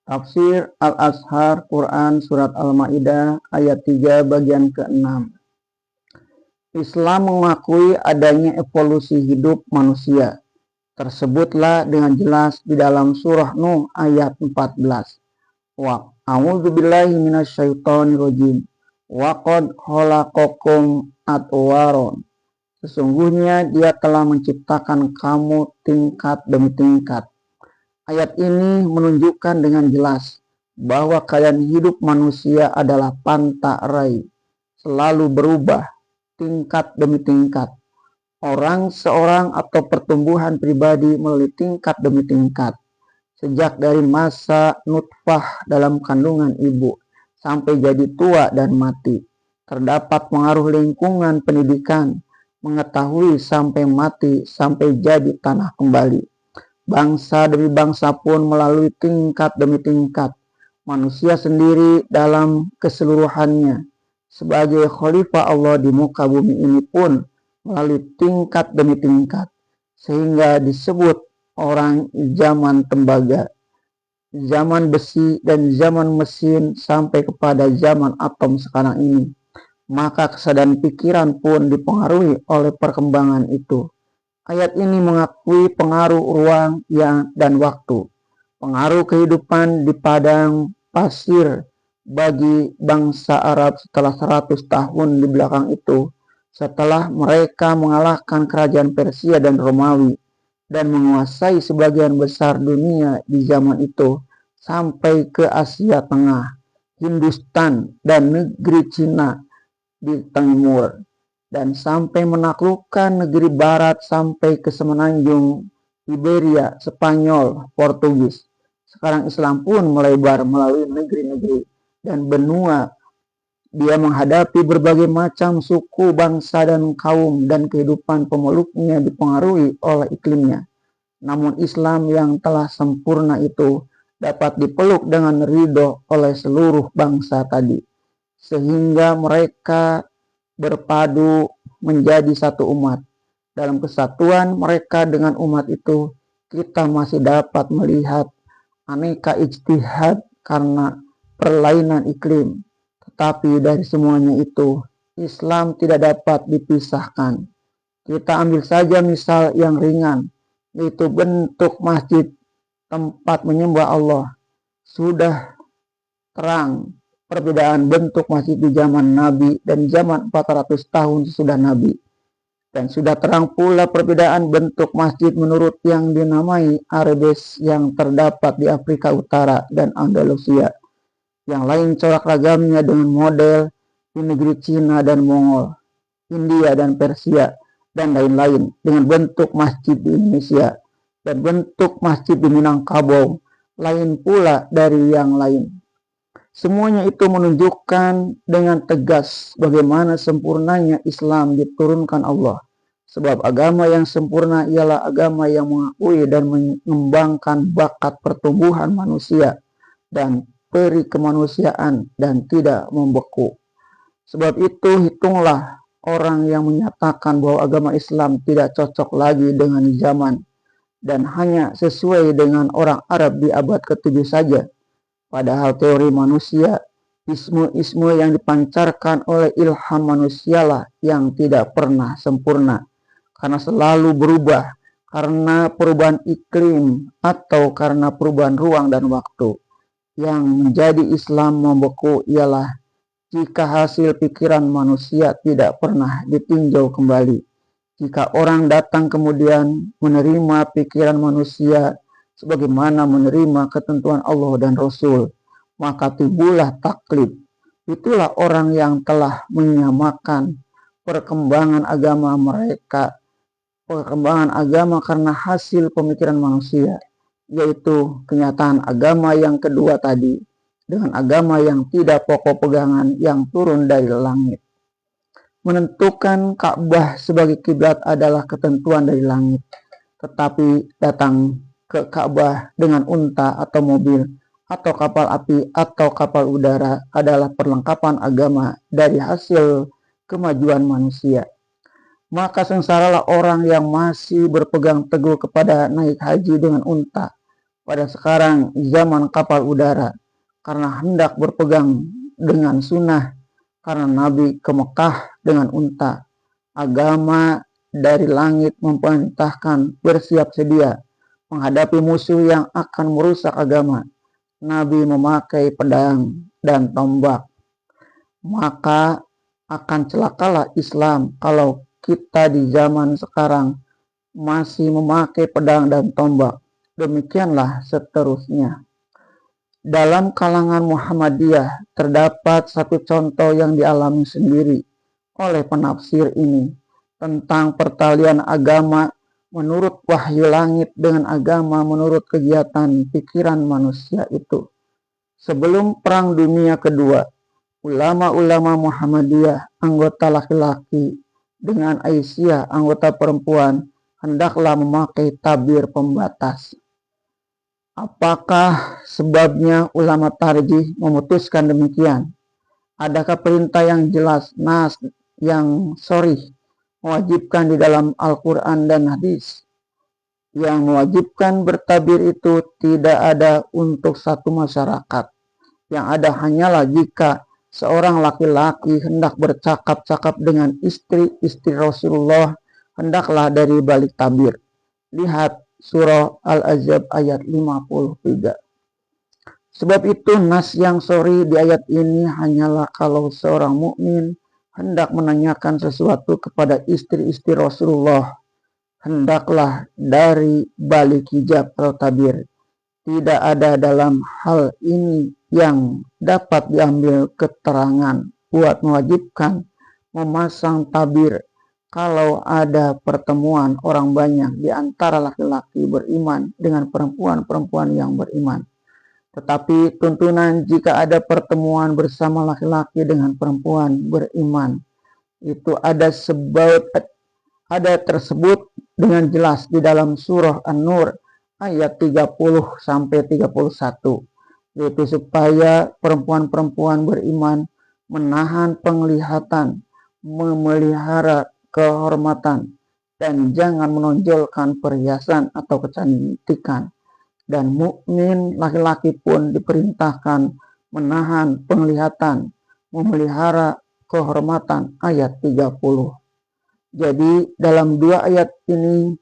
Tafsir Al-Azhar Quran Surat Al-Ma'idah ayat 3 bagian ke-6. Islam mengakui adanya evolusi hidup manusia. Tersebutlah dengan jelas di dalam surah Nuh ayat 14. Wa a'udzubillahi minasyaitonirrajim. Wa qad khalaqakum atwaron. Sesungguhnya Dia telah menciptakan kamu tingkat demi tingkat. Ayat ini menunjukkan dengan jelas bahwa keadaan hidup manusia adalah panta rai, selalu berubah tingkat demi tingkat. Orang seorang atau pertumbuhan pribadi melalui tingkat demi tingkat. Sejak dari masa nutfah dalam kandungan ibu sampai jadi tua dan mati. Terdapat pengaruh lingkungan pendidikan, mengetahui sampai mati, sampai jadi tanah kembali. Bangsa demi bangsa pun melalui tingkat demi tingkat. Manusia sendiri dalam keseluruhannya sebagai khalifah Allah di muka bumi ini pun melalui tingkat demi tingkat. Sehingga disebut orang zaman tembaga, zaman besi dan zaman mesin sampai kepada zaman atom sekarang ini. Maka kesadaran pikiran pun dipengaruhi oleh perkembangan itu. Ayat ini mengakui pengaruh ruang dan waktu, pengaruh kehidupan di padang pasir bagi bangsa Arab setelah 100 tahun di belakang itu, setelah mereka mengalahkan kerajaan Persia dan Romawi dan menguasai sebagian besar dunia di zaman itu sampai ke Asia Tengah, Hindustan dan negeri Cina di timur, dan sampai menaklukkan negeri barat sampai ke semenanjung Iberia, Spanyol, Portugis. Sekarang Islam pun melebar melalui negeri-negeri dan benua. Dia menghadapi berbagai macam suku, bangsa, dan kaum, dan kehidupan pemeluknya dipengaruhi oleh iklimnya. Namun Islam yang telah sempurna itu dapat dipeluk dengan ridho oleh seluruh bangsa tadi, sehingga mereka berpadu menjadi satu umat. Dalam kesatuan mereka dengan umat itu, kita masih dapat melihat aneka ijtihad karena perlainan iklim. Tetapi dari semuanya itu, Islam tidak dapat dipisahkan. Kita ambil saja misal yang ringan, yaitu bentuk masjid, tempat menyembah Allah. Sudah terang perbedaan bentuk masjid di zaman Nabi dan zaman 400 tahun sesudah Nabi. Dan sudah terang pula perbedaan bentuk masjid menurut yang dinamai Arabes yang terdapat di Afrika Utara dan Andalusia. Yang lain corak ragamnya dengan model di negeri Cina dan Mongol, India dan Persia, dan lain-lain dengan bentuk masjid di Indonesia. Dan bentuk masjid di Minangkabau lain pula dari yang lain. Semuanya itu menunjukkan dengan tegas bagaimana sempurnanya Islam diturunkan Allah. Sebab agama yang sempurna ialah agama yang mengakui dan mengembangkan bakat pertumbuhan manusia dan peri kemanusiaan dan tidak membeku. Sebab itu hitunglah orang yang menyatakan bahwa agama Islam tidak cocok lagi dengan zaman dan hanya sesuai dengan orang Arab di abad ke-7 saja. Padahal teori manusia, isme-isme yang dipancarkan oleh ilham manusialah yang tidak pernah sempurna, karena selalu berubah, karena perubahan iklim atau karena perubahan ruang dan waktu. Yang menjadi Islam membeku ialah jika hasil pikiran manusia tidak pernah ditinjau kembali. Jika orang datang kemudian menerima pikiran manusia sebagaimana menerima ketentuan Allah dan Rasul, maka timbullah taklid. Itulah orang yang telah menyamakan perkembangan agama mereka, perkembangan agama karena hasil pemikiran manusia, yaitu kenyataan agama yang kedua tadi, dengan agama yang tidak pokok pegangan yang turun dari langit. Menentukan Ka'bah sebagai kiblat adalah ketentuan dari langit, tetapi datang ke Ka'bah dengan unta atau mobil atau kapal api atau kapal udara adalah perlengkapan agama dari hasil kemajuan manusia. Maka sengsaralah orang yang masih berpegang teguh kepada naik haji dengan unta, pada sekarang zaman kapal udara karena hendak berpegang dengan sunnah, karena Nabi ke Mekah dengan unta. Agama dari langit memerintahkan bersiap sedia menghadapi musuh yang akan merusak agama. Nabi memakai pedang dan tombak. Maka akan celakalah Islam kalau kita di zaman sekarang masih memakai pedang dan tombak. Demikianlah seterusnya. Dalam kalangan Muhammadiyah terdapat satu contoh yang dialami sendiri oleh penafsir ini tentang pertalian agama menurut wahyu langit dengan agama menurut kegiatan pikiran manusia itu. Sebelum Perang Dunia Kedua, ulama-ulama Muhammadiyah, anggota laki-laki dengan Aisyah, anggota perempuan, hendaklah memakai tabir pembatas. Apakah sebabnya ulama tarjih memutuskan demikian? Adakah perintah yang jelas, nas yang sharih mewajibkan di dalam Al-Quran dan hadis? Yang mewajibkan bertabir itu tidak ada untuk satu masyarakat. Yang ada hanyalah jika seorang laki-laki hendak bercakap-cakap dengan istri-istri Rasulullah, hendaklah dari balik tabir. Lihat surah Al-Ahzab ayat 53. Sebab itu nas yang sharih di ayat ini hanyalah kalau seorang mukmin hendak menanyakan sesuatu kepada istri-istri Rasulullah, hendaklah dari balik hijab atau tabir. Tidak ada dalam hal ini yang dapat diambil keterangan buat mewajibkan memasang tabir kalau ada pertemuan orang banyak di antara laki-laki beriman dengan perempuan-perempuan yang beriman. Tetapi tuntunan jika ada pertemuan bersama laki-laki dengan perempuan beriman itu ada tersebut dengan jelas di dalam surah An-Nur ayat 30 sampai 31, yaitu supaya perempuan-perempuan beriman menahan penglihatan, memelihara kehormatan, dan jangan menonjolkan perhiasan atau kecantikan. Dan mukmin laki-laki pun diperintahkan menahan penglihatan, memelihara kehormatan, ayat 30. Jadi dalam dua ayat ini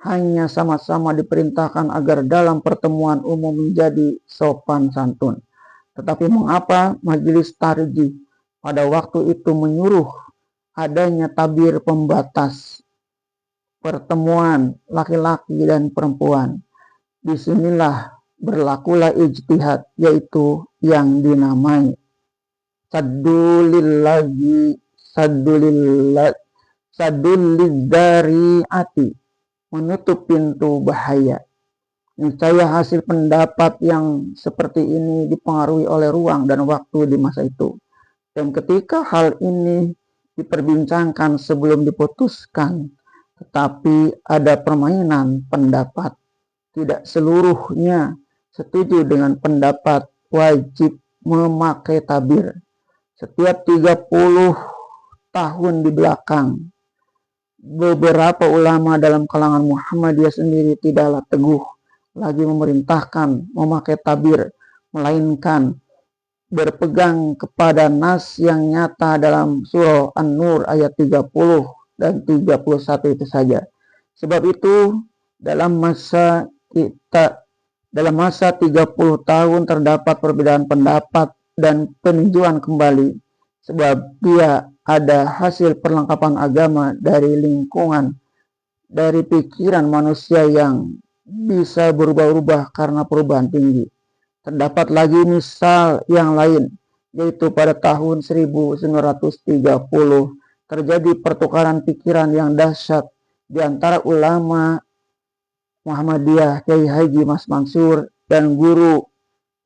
hanya sama-sama diperintahkan agar dalam pertemuan umum menjadi sopan santun. Tetapi mengapa majelis tarjih pada waktu itu menyuruh adanya tabir pembatas pertemuan laki-laki dan perempuan? Disinilah berlakulah ijtihad, yaitu yang dinamai sadulidzariati, menutup pintu bahaya. Niscaya hasil pendapat yang seperti ini dipengaruhi oleh ruang dan waktu di masa itu. Dan ketika hal ini diperbincangkan sebelum diputuskan, tetapi ada permainan pendapat. Tidak seluruhnya setuju dengan pendapat wajib memakai tabir. Setiap 30 tahun di belakang, beberapa ulama dalam kalangan Muhammadiyah sendiri tidaklah teguh lagi memerintahkan memakai tabir, melainkan berpegang kepada nas yang nyata dalam surah An-Nur ayat 30 dan 31 itu saja. Sebab itu dalam masa 30 tahun terdapat perbedaan pendapat dan peninjauan kembali, sebab dia ada hasil perlengkapan agama dari lingkungan, dari pikiran manusia yang bisa berubah-ubah karena perubahan tinggi. Terdapat lagi misal yang lain, yaitu pada tahun 1930 terjadi pertukaran pikiran yang dahsyat di antara ulama Muhammadiyah Kiai Haji Mas Mansur dan guru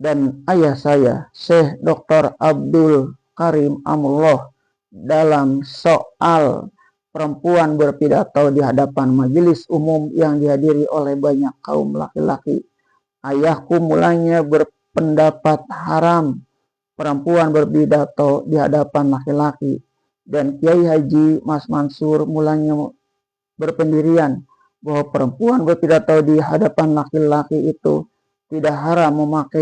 dan ayah saya Syekh Dr. Abdul Karim Amrullah dalam soal perempuan berpidato di hadapan majelis umum yang dihadiri oleh banyak kaum laki-laki. Ayahku mulanya berpendapat haram perempuan berpidato di hadapan laki-laki, dan Kiai Haji Mas Mansur mulanya berpendirian bahwa perempuan berpidato di hadapan laki-laki itu tidak haram memakai